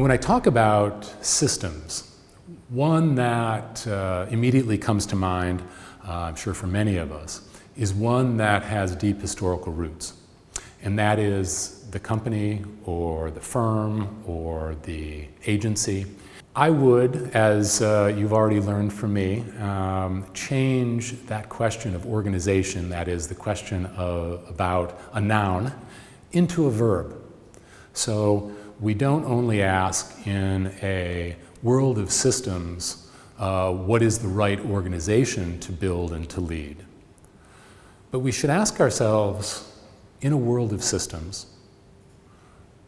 Now, when I talk about systems, one that immediately comes to mind, I'm sure for many of us, is one that has deep historical roots. And that is the company or the firm or the agency. I would, as you've already learned from me, change that question of organization, that is the question about a noun, into a verb. So we don't only ask in a world of systems, what is the right organization to build and to lead? But we should ask ourselves, in a world of systems,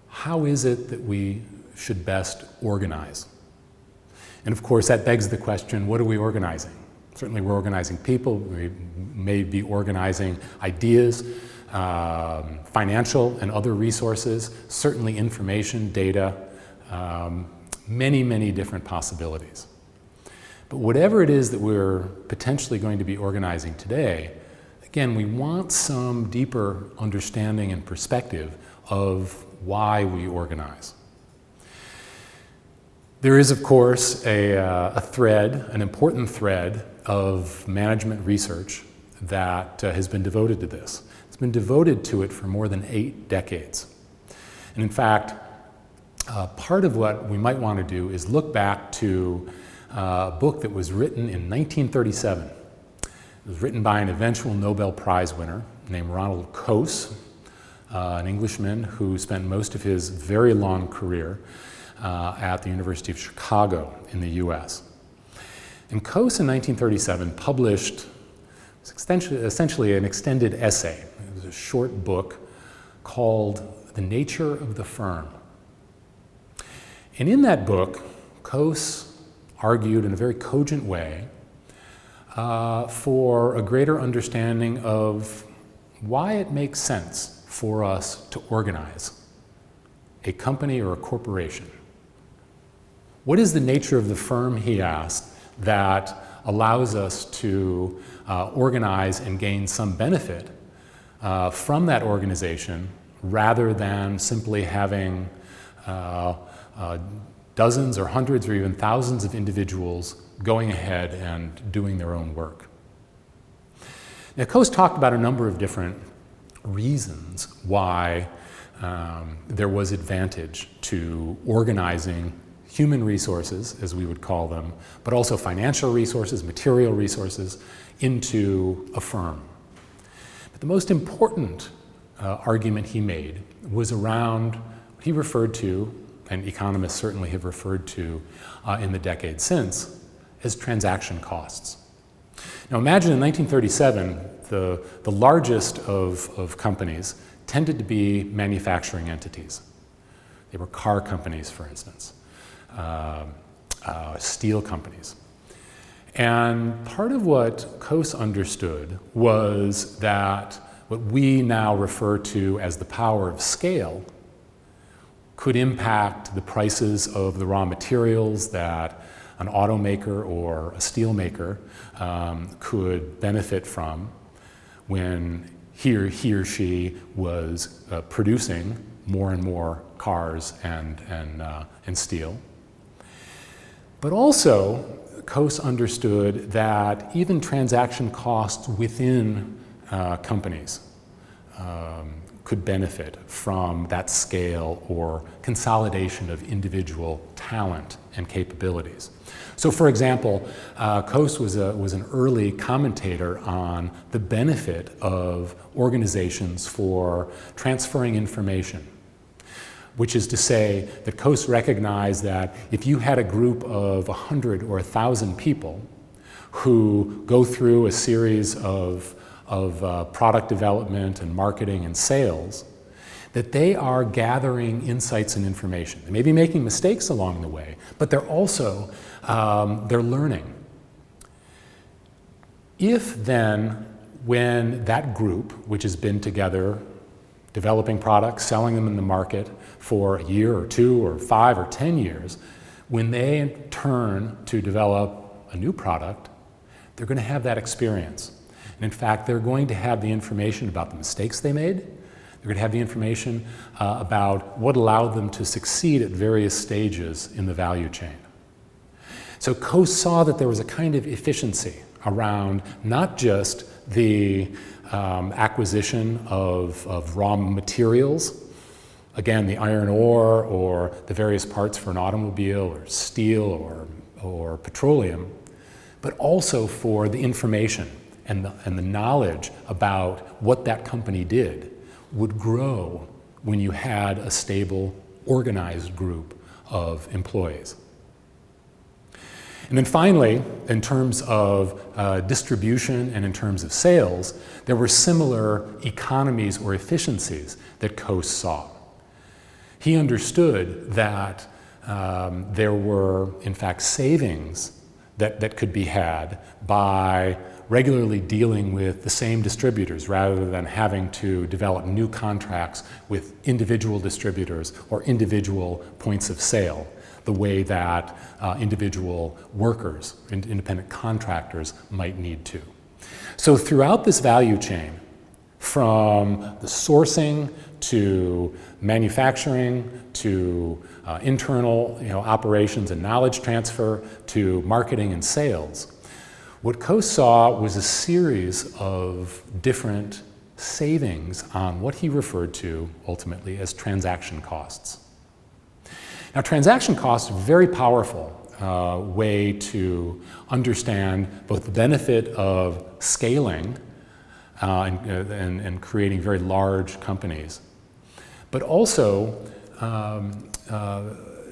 how is it that we should best organize? And of course, that begs the question, what are we organizing? Certainly we're organizing people, we may be organizing ideas, financial and other resources, certainly information, data, many, many different possibilities. But whatever it is that we're potentially going to be organizing today, again, we want some deeper understanding and perspective of why we organize. There is, of course, a thread, an important thread of management research that has been devoted to this. It's been devoted to it for more than 8 decades. And in fact, part of what we might want to do is look back to a book that was written in 1937. It was written by an eventual Nobel Prize winner named Ronald Coase, an Englishman who spent most of his very long career at the University of Chicago in the US. And Coase in 1937 published essentially an extended essay. It was a short book called The Nature of the Firm. And in that book, Coase argued in a very cogent way for a greater understanding of why it makes sense for us to organize a company or a corporation. What is the nature of the firm, he asked, that allows us to organize and gain some benefit from that organization rather than simply having dozens or hundreds or even thousands of individuals going ahead and doing their own work. Now, Coase talked about a number of different reasons why there was advantage to organizing human resources, as we would call them, but also financial resources, material resources, into a firm. But the most important argument he made was around what he referred to, and economists certainly have referred to in the decades since, as transaction costs. Now imagine in 1937, the largest of companies tended to be manufacturing entities. They were car companies, for instance, steel companies. And part of what Coase understood was that what we now refer to as the power of scale could impact the prices of the raw materials that an automaker or a steel maker could benefit from when he or she was producing more and more cars and steel. But also, Coase understood that even transaction costs within companies could benefit from that scale or consolidation of individual talent and capabilities. So for example, Coase was an early commentator on the benefit of organizations for transferring information, which is to say that Coase recognized that if you had a group of 100 or 1,000 people who go through a series of product development and marketing and sales, that they are gathering insights and information. They may be making mistakes along the way, but they're also they're learning. If then, when that group, which has been together developing products, selling them in the market for a year or 2 or 5 or 10 years, when they turn to develop a new product, they're going to have that experience. And in fact, they're going to have the information about the mistakes they made. They're going to have the information about what allowed them to succeed at various stages in the value chain. So Coase saw that there was a kind of efficiency around not just the acquisition of raw materials, again, the iron ore or the various parts for an automobile or steel or petroleum, but also for the information and the knowledge about what that company did would grow when you had a stable, organized group of employees. And then finally, in terms of distribution and in terms of sales, there were similar economies or efficiencies that Coase saw. He understood that there were, in fact, savings that could be had by regularly dealing with the same distributors rather than having to develop new contracts with individual distributors or individual points of sale, the way that individual workers, independent contractors might need to. So throughout this value chain, from the sourcing to manufacturing to internal operations and knowledge transfer to marketing and sales, what Coase saw was a series of different savings on what he referred to ultimately as transaction costs. Now, transaction costs are a very powerful way to understand both the benefit of scaling and creating very large companies, but also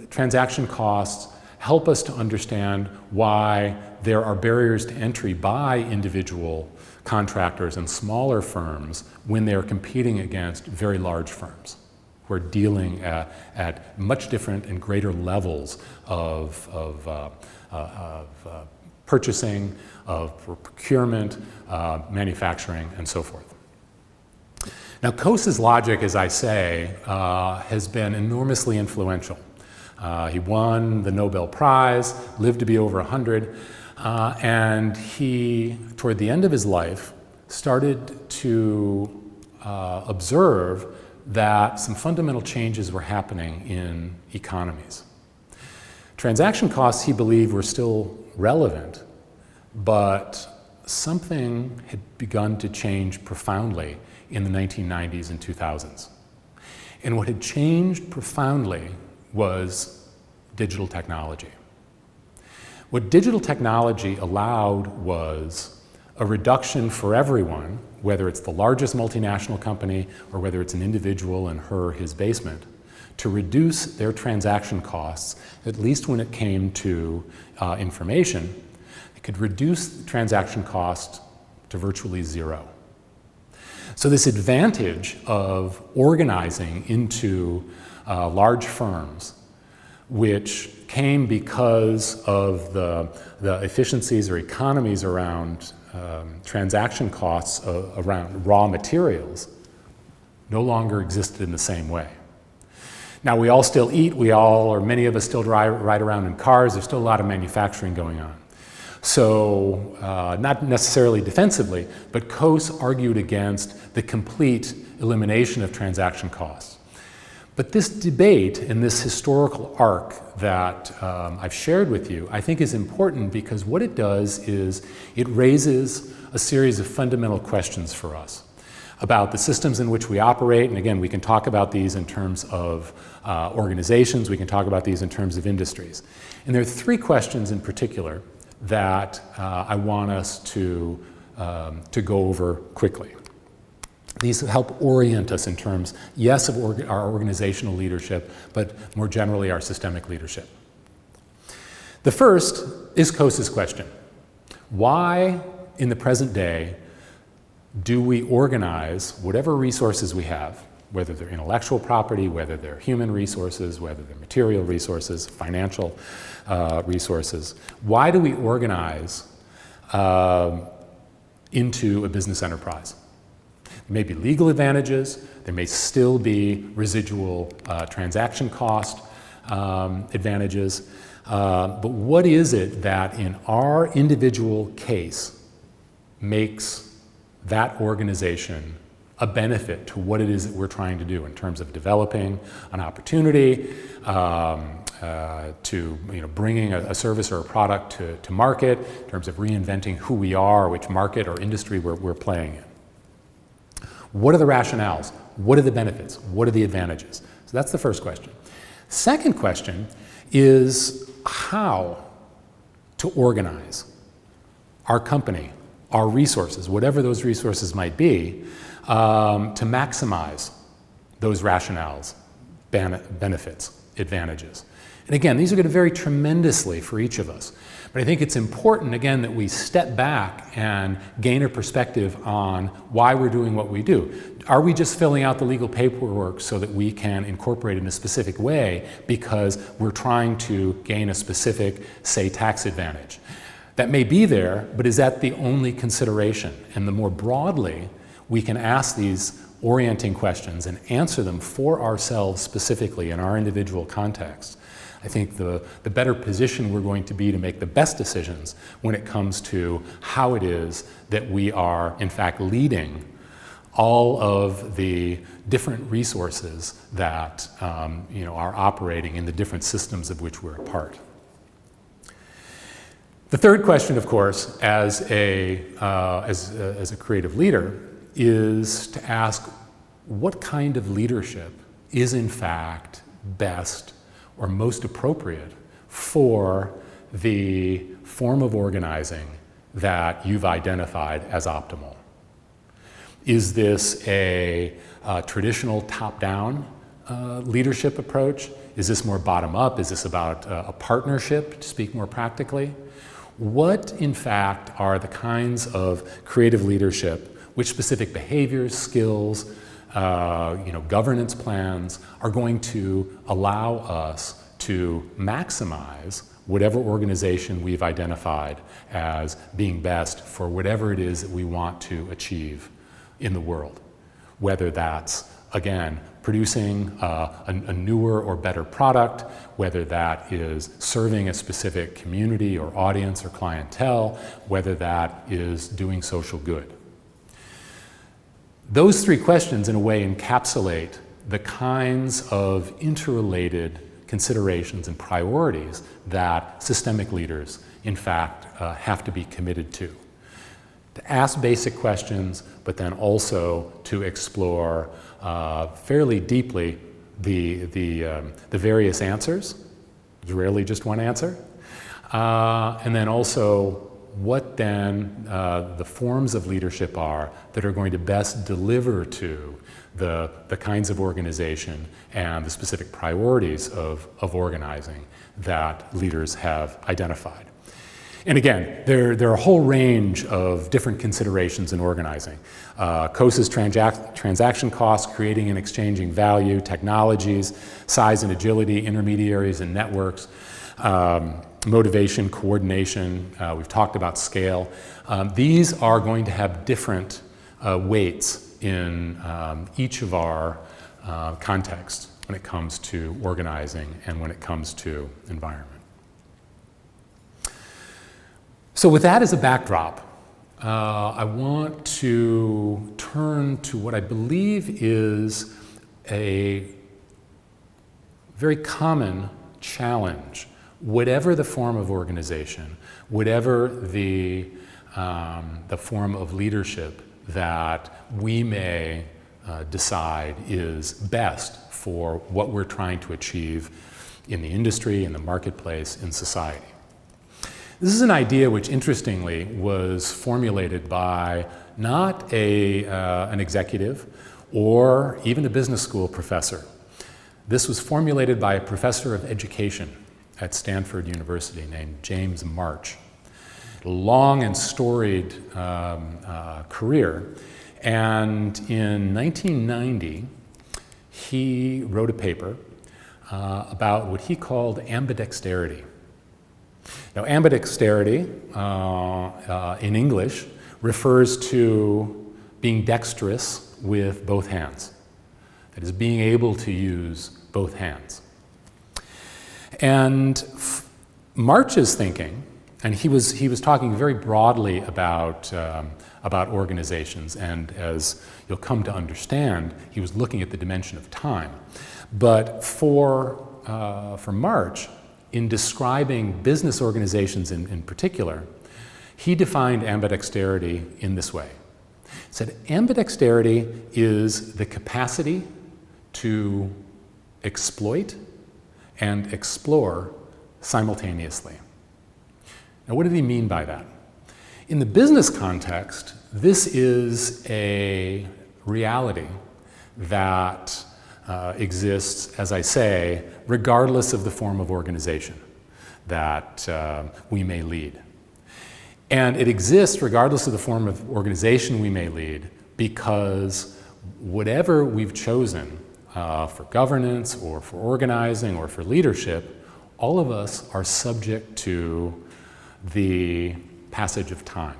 transaction costs help us to understand why there are barriers to entry by individual contractors and smaller firms when they're competing against very large firms who are dealing at much different and greater levels of purchasing, of procurement, manufacturing, and so forth. Now, Coase's logic, as I say, has been enormously influential. He won the Nobel Prize, lived to be over 100, and he, toward the end of his life, started to observe that some fundamental changes were happening in economies. Transaction costs, he believed, were still relevant, but something had begun to change profoundly in the 1990s and 2000s. And what had changed profoundly was digital technology. What digital technology allowed was a reduction for everyone, whether it's the largest multinational company or whether it's an individual in his basement, to reduce their transaction costs, at least when it came to information. It could reduce the transaction cost to virtually zero. So this advantage of organizing into large firms, which came because of the efficiencies or economies around transaction costs around raw materials, no longer existed in the same way. Now, we all still eat, or many of us still ride around in cars, there's still a lot of manufacturing going on. So, not necessarily defensively, but Coase argued against the complete elimination of transaction costs. But this debate and this historical arc that I've shared with you, I think is important because what it does is it raises a series of fundamental questions for us about the systems in which we operate. And again, we can talk about these in terms of organizations, we can talk about these in terms of industries. And there are three questions in particular that I want us to go over quickly. These help orient us in terms, yes, of our organizational leadership, but more generally our systemic leadership. The first is Coase's question. Why, in the present day, do we organize whatever resources we have, whether they're intellectual property, whether they're human resources, whether they're material resources, financial resources, why do we organize into a business enterprise? There may be legal advantages, there may still be residual transaction cost advantages, but what is it that in our individual case makes that organization a benefit to what it is that we're trying to do in terms of developing an opportunity, to bringing a service or a product to market, in terms of reinventing who we are, which market or industry we're playing in. What are the rationales? What are the benefits? What are the advantages? So that's the first question. Second question is how to organize our company, our resources, whatever those resources might be, to maximize those rationales, benefits, advantages. And again, these are going to vary tremendously for each of us. But I think it's important, again, that we step back and gain a perspective on why we're doing what we do. Are we just filling out the legal paperwork so that we can incorporate it in a specific way because we're trying to gain a specific, say, tax advantage? That may be there, but is that the only consideration? And the more broadly we can ask these orienting questions and answer them for ourselves specifically in our individual context, I think the better position we're going to be to make the best decisions when it comes to how it is that we are, in fact, leading all of the different resources that are operating in the different systems of which we're a part. The third question, of course, as a creative leader, is to ask what kind of leadership is, in fact, best or most appropriate for the form of organizing that you've identified as optimal. Is this a traditional top-down leadership approach? Is this more bottom-up? Is this about a partnership, to speak more practically? What, in fact, are the kinds of creative leadership, which specific behaviors, skills, governance plans are going to allow us to maximize whatever organization we've identified as being best for whatever it is that we want to achieve in the world. Whether that's, again, producing a newer or better product, whether that is serving a specific community or audience or clientele, whether that is doing social good. Those three questions, in a way, encapsulate the kinds of interrelated considerations and priorities that systemic leaders, in fact, have to be committed to. To ask basic questions, but then also to explore fairly deeply the various answers. There's rarely just one answer. And then also what then the forms of leadership are that are going to best deliver to the kinds of organization and the specific priorities of organizing that leaders have identified. And again, there are a whole range of different considerations in organizing. COSA's transaction costs, creating and exchanging value, technologies, size and agility, intermediaries and networks, motivation, coordination, we've talked about scale. These are going to have different weights in each of our contexts when it comes to organizing and when it comes to environment. So with that as a backdrop, I want to turn to what I believe is a very common challenge, whatever the form of organization, whatever the form of leadership that we may decide is best for what we're trying to achieve in the industry, in the marketplace, in society. This is an idea which, interestingly, was formulated by not an executive or even a business school professor. This was formulated by a professor of education at Stanford University named James March. A long and storied career. And in 1990, he wrote a paper about what he called ambidexterity. Now, ambidexterity in English refers to being dexterous with both hands. That is, being able to use both hands. And March's thinking, and he was talking very broadly about about organizations. And as you'll come to understand, he was looking at the dimension of time. But for March, in describing business organizations in particular, he defined ambidexterity in this way. He said, ambidexterity is the capacity to exploit and explore simultaneously. Now, what did he mean by that? In the business context, this is a reality that exists, as I say, regardless of the form of organization that we may lead. And it exists regardless of the form of organization we may lead, because whatever we've chosen for governance or for organizing or for leadership, all of us are subject to the passage of time.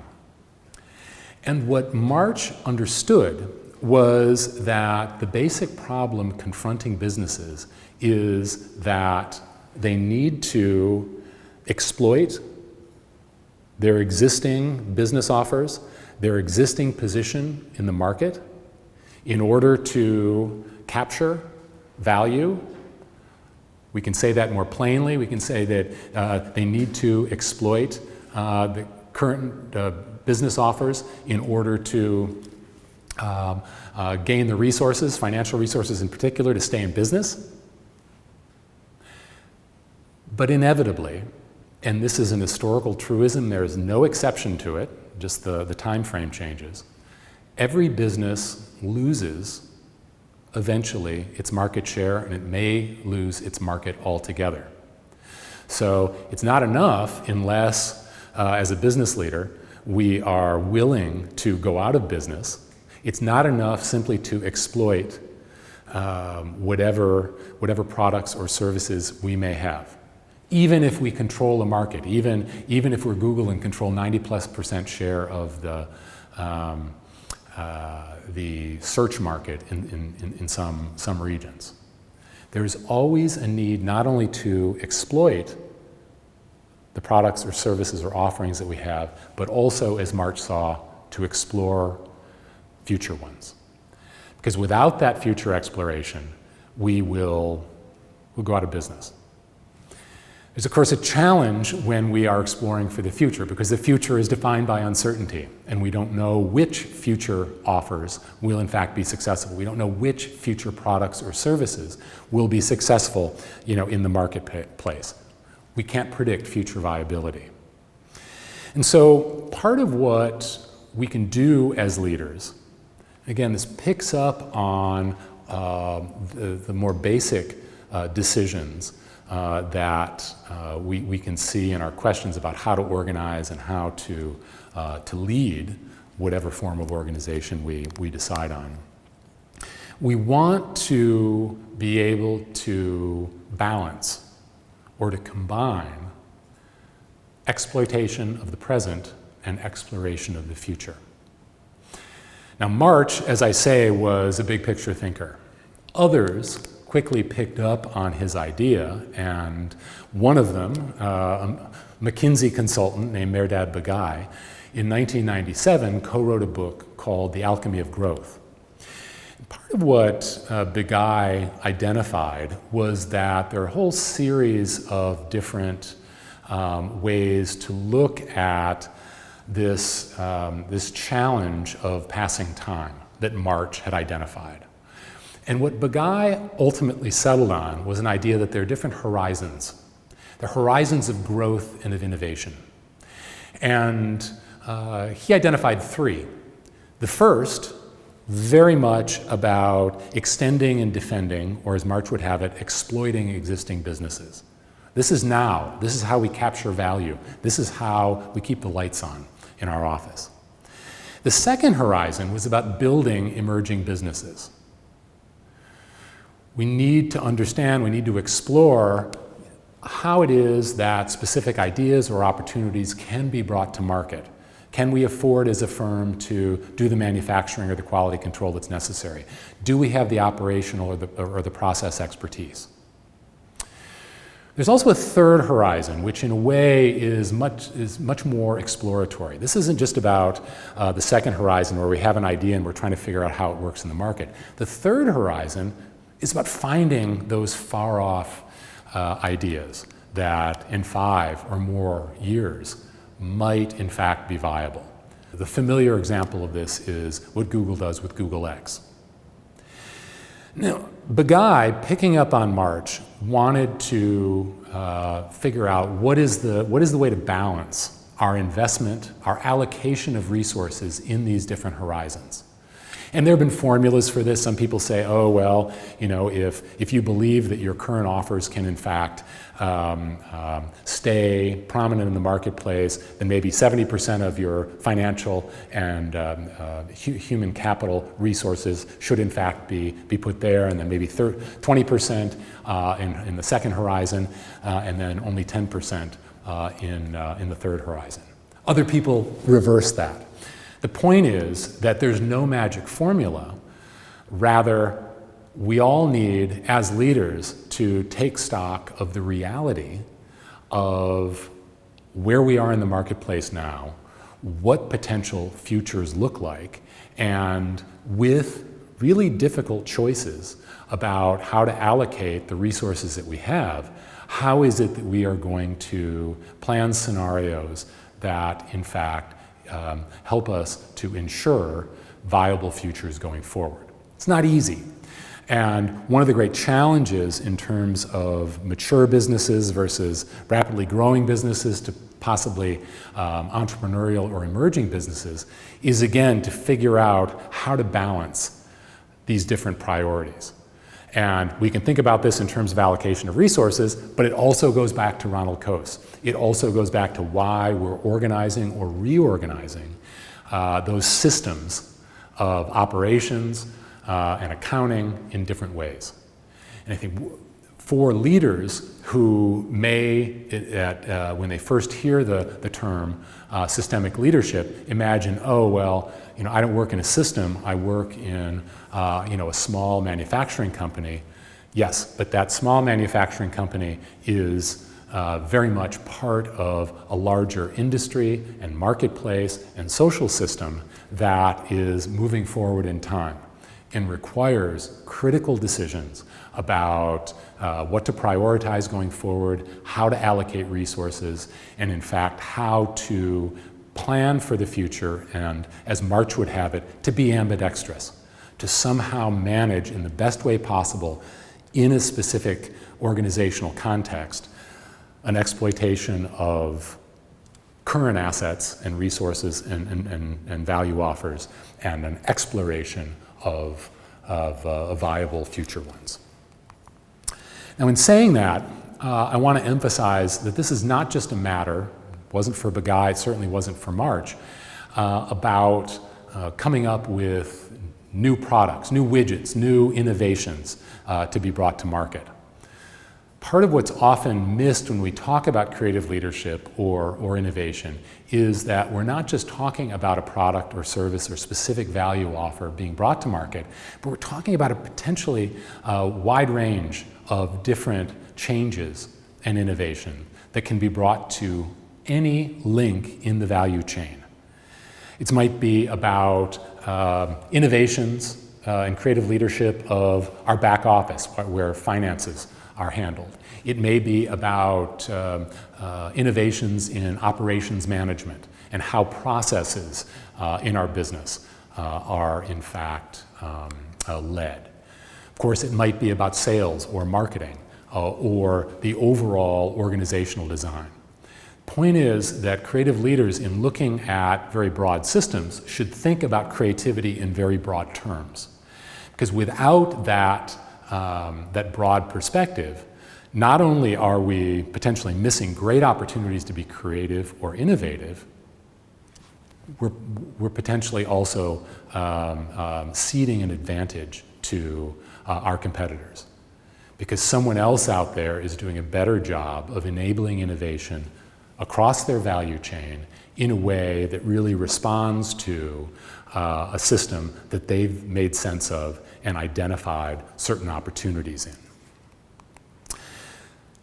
And what March understood was that the basic problem confronting businesses is that they need to exploit their existing business offers, their existing position in the market, in order to capture value. We can say that more plainly. We can say that they need to exploit the current business offers in order to gain the resources, financial resources in particular, to stay in business. But inevitably, and this is an historical truism, there is no exception to it, just the time frame changes, every business loses eventually its market share, and it may lose its market altogether. So it's not enough unless, as a business leader, we are willing to go out of business. It's not enough simply to exploit whatever products or services we may have. Even if we control a market, even if we're Google and control 90+% share of the search market in some regions. There's always a need not only to exploit the products or services or offerings that we have, but also, as March saw, to explore future ones. Because without that future exploration, we'll go out of business. There's, of course, a challenge when we are exploring for the future, because the future is defined by uncertainty, and we don't know which future offers will in fact be successful. We don't know which future products or services will be successful, in the marketplace. We can't predict future viability. And so part of what we can do as leaders, again, this picks up on the more basic decisions that we can see in our questions about how to organize and how to lead whatever form of organization we decide on. We want to be able to balance or to combine exploitation of the present and exploration of the future. Now, March, as I say, was a big picture thinker. Others quickly picked up on his idea, and one of them, a McKinsey consultant named Mehrdad Begai, in 1997 co-wrote a book called The Alchemy of Growth. And part of what Begai identified was that there are a whole series of different ways to look at this challenge of passing time that March had identified. And what Begai ultimately settled on was an idea that there are different horizons. There are horizons of growth and of innovation. And he identified three. The first, very much about extending and defending, or as March would have it, exploiting existing businesses. This is now. This is how we capture value. This is how we keep the lights on in our office. The second horizon was about building emerging businesses. We need to understand, we need to explore how it is that specific ideas or opportunities can be brought to market. Can we afford as a firm to do the manufacturing or the quality control that's necessary? Do we have the operational or the process expertise? There's also a third horizon, which in a way is much more exploratory. This isn't just about the second horizon where we have an idea and we're trying to figure out how it works in the market. The third horizon is about finding those far-off ideas that in 5 or more years might in fact be viable. The familiar example of this is what Google does with Google X. Now, the guy picking up on March wanted to figure out what is the way to balance our investment, our allocation of resources in these different horizons. And there have been formulas for this. Some people say, oh, well, you know, if you believe that your current offers can in fact stay prominent in the marketplace, then maybe 70% of your financial and human capital resources should in fact be put there, and then maybe 20% in the second horizon, and then only 10% in the third horizon. Other people reverse that. The point is that there's no magic formula. Rather, we all need, as leaders, to take stock of the reality of where we are in the marketplace now, what potential futures look like, and with really difficult choices about how to allocate the resources that we have, how is it that we are going to plan scenarios that, in fact, help us to ensure viable futures going forward. It's not easy. And one of the great challenges in terms of mature businesses versus rapidly growing businesses to possibly entrepreneurial or emerging businesses is, again, to figure out how to balance these different priorities. And we can think about this in terms of allocation of resources, but it also goes back to Ronald Coase. It also goes back to why we're organizing or reorganizing those systems of operations and accounting in different ways. And I think for leaders who may, when they first hear the term systemic leadership, imagine, oh, well, you know, I don't work in a system, I work in a small manufacturing company. Yes, but that small manufacturing company is very much part of a larger industry and marketplace and social system that is moving forward in time and requires critical decisions about what to prioritize going forward, how to allocate resources, and in fact, how to plan for the future and, as March would have it, to be ambidextrous, to somehow manage in the best way possible in a specific organizational context an exploitation of current assets and resources and value offers and an exploration of viable future ones. Now, in saying that, I want to emphasize that this is not just a matter, wasn't for Bagai, it certainly wasn't for March, about coming up with new products, new widgets, new innovations to be brought to market. Part of what's often missed when we talk about creative leadership or innovation is that we're not just talking about a product or service or specific value offer being brought to market, but we're talking about a potentially wide range of different changes and innovation that can be brought to any link in the value chain. It might be about innovations and creative leadership of our back office, where finances are handled. It may be about innovations in operations management and how processes in our business are in fact led. Of course, it might be about sales or marketing or the overall organizational design. Point is that creative leaders, in looking at very broad systems, should think about creativity in very broad terms. Because without that broad perspective, not only are we potentially missing great opportunities to be creative or innovative, we're potentially also ceding an advantage to our competitors. Because someone else out there is doing a better job of enabling innovation across their value chain in a way that really responds to a system that they've made sense of and identified certain opportunities in.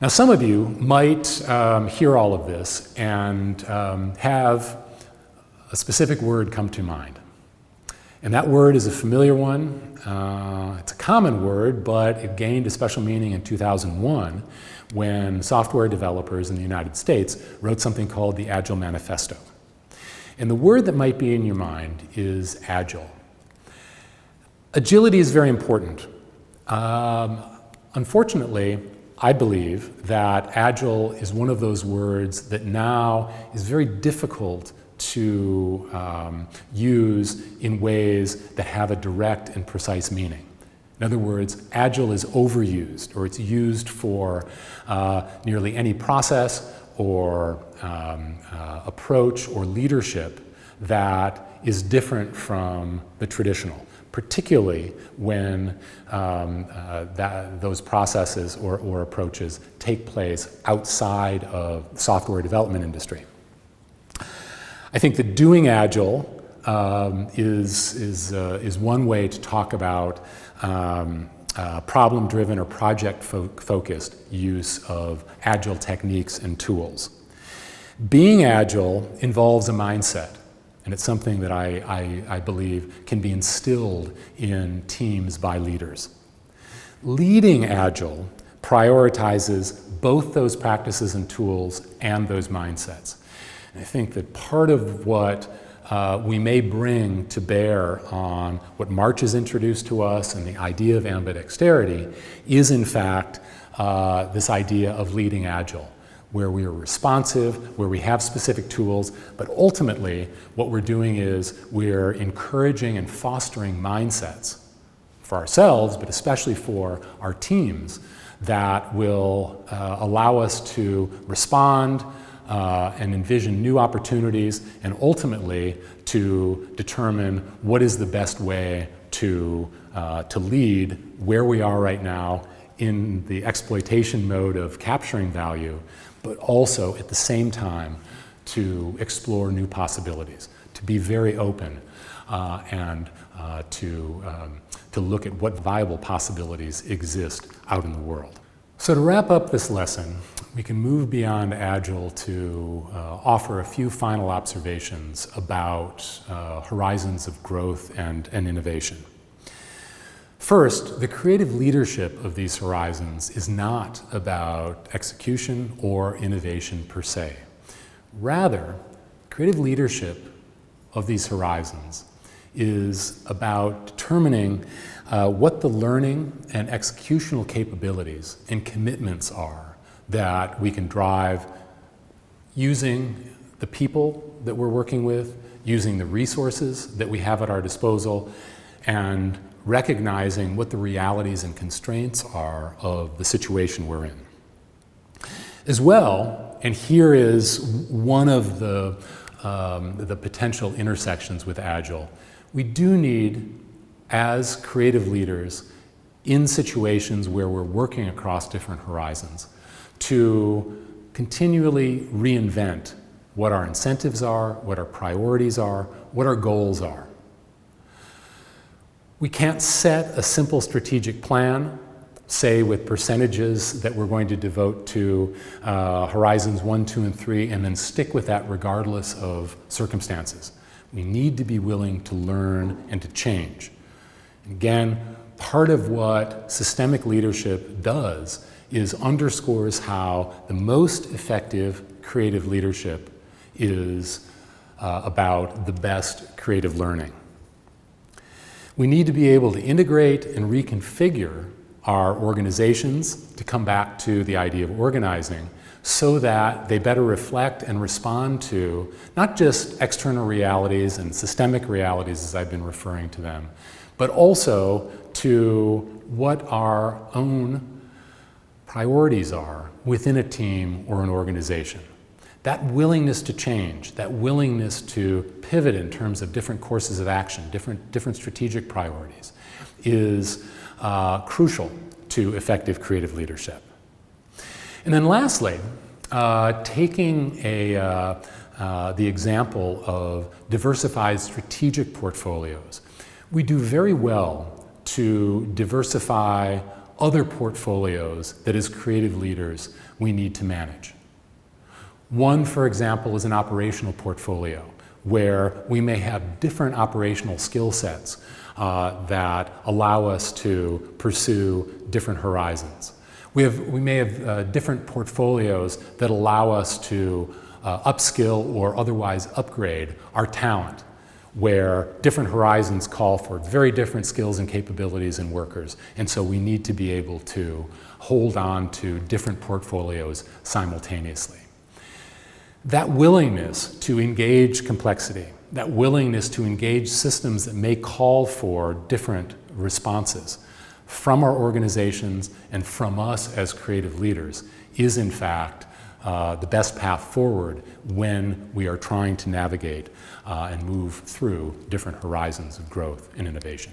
Now, some of you might hear all of this and have a specific word come to mind. And that word is a familiar one. It's a common word, but it gained a special meaning in 2001 when software developers in the United States wrote something called the Agile Manifesto. And the word that might be in your mind is agile. Agility is very important. Unfortunately, I believe that agile is one of those words that now is very difficult to use in ways that have a direct and precise meaning. In other words, agile is overused, or it's used for nearly any process or approach or leadership that is different from the traditional, particularly when those processes or approaches take place outside of the software development industry. I think that doing agile is one way to talk about problem-driven or project-focused use of agile techniques and tools. Being agile involves a mindset, and it's something that I believe can be instilled in teams by leaders. Leading agile prioritizes both those practices and tools and those mindsets. And I think that part of what we may bring to bear on what March has introduced to us and the idea of ambidexterity is, in fact, this idea of leading agile, where we are responsive, where we have specific tools, but ultimately what we're doing is we're encouraging and fostering mindsets for ourselves, but especially for our teams, that will allow us to respond and envision new opportunities, and ultimately to determine what is the best way to lead where we are right now in the exploitation mode of capturing value, but also at the same time to explore new possibilities, to be very open and to look at what viable possibilities exist out in the world. So to wrap up this lesson, we can move beyond Agile to offer a few final observations about horizons of growth and innovation. First, the creative leadership of these horizons is not about execution or innovation per se. Rather, creative leadership of these horizons is about determining what the learning and executional capabilities and commitments are that we can drive using the people that we're working with, using the resources that we have at our disposal, and recognizing what the realities and constraints are of the situation we're in. As well, and here is one of the potential intersections with Agile, we do need, as creative leaders, in situations where we're working across different horizons, to continually reinvent what our incentives are, what our priorities are, what our goals are. We can't set a simple strategic plan, say with percentages that we're going to devote to horizons 1, 2, and 3, and then stick with that regardless of circumstances. We need to be willing to learn and to change. Again, part of what systemic leadership does is underscores how the most effective creative leadership is about the best creative learning. We need to be able to integrate and reconfigure our organizations, to come back to the idea of organizing, so that they better reflect and respond to not just external realities and systemic realities as I've been referring to them, but also to what our own priorities are within a team or an organization. That willingness to change, that willingness to pivot in terms of different courses of action, different strategic priorities, is crucial to effective creative leadership. And then lastly, taking the example of diversified strategic portfolios, we do very well to diversify other portfolios that as creative leaders we need to manage. One, for example, is an operational portfolio where we may have different operational skill sets that allow us to pursue different horizons. We may have different portfolios that allow us to upskill or otherwise upgrade our talent, where different horizons call for very different skills and capabilities in workers. And so we need to be able to hold on to different portfolios simultaneously. That willingness to engage complexity, that willingness to engage systems that may call for different responses from our organizations and from us as creative leaders is in fact the best path forward when we are trying to navigate and move through different horizons of growth and innovation.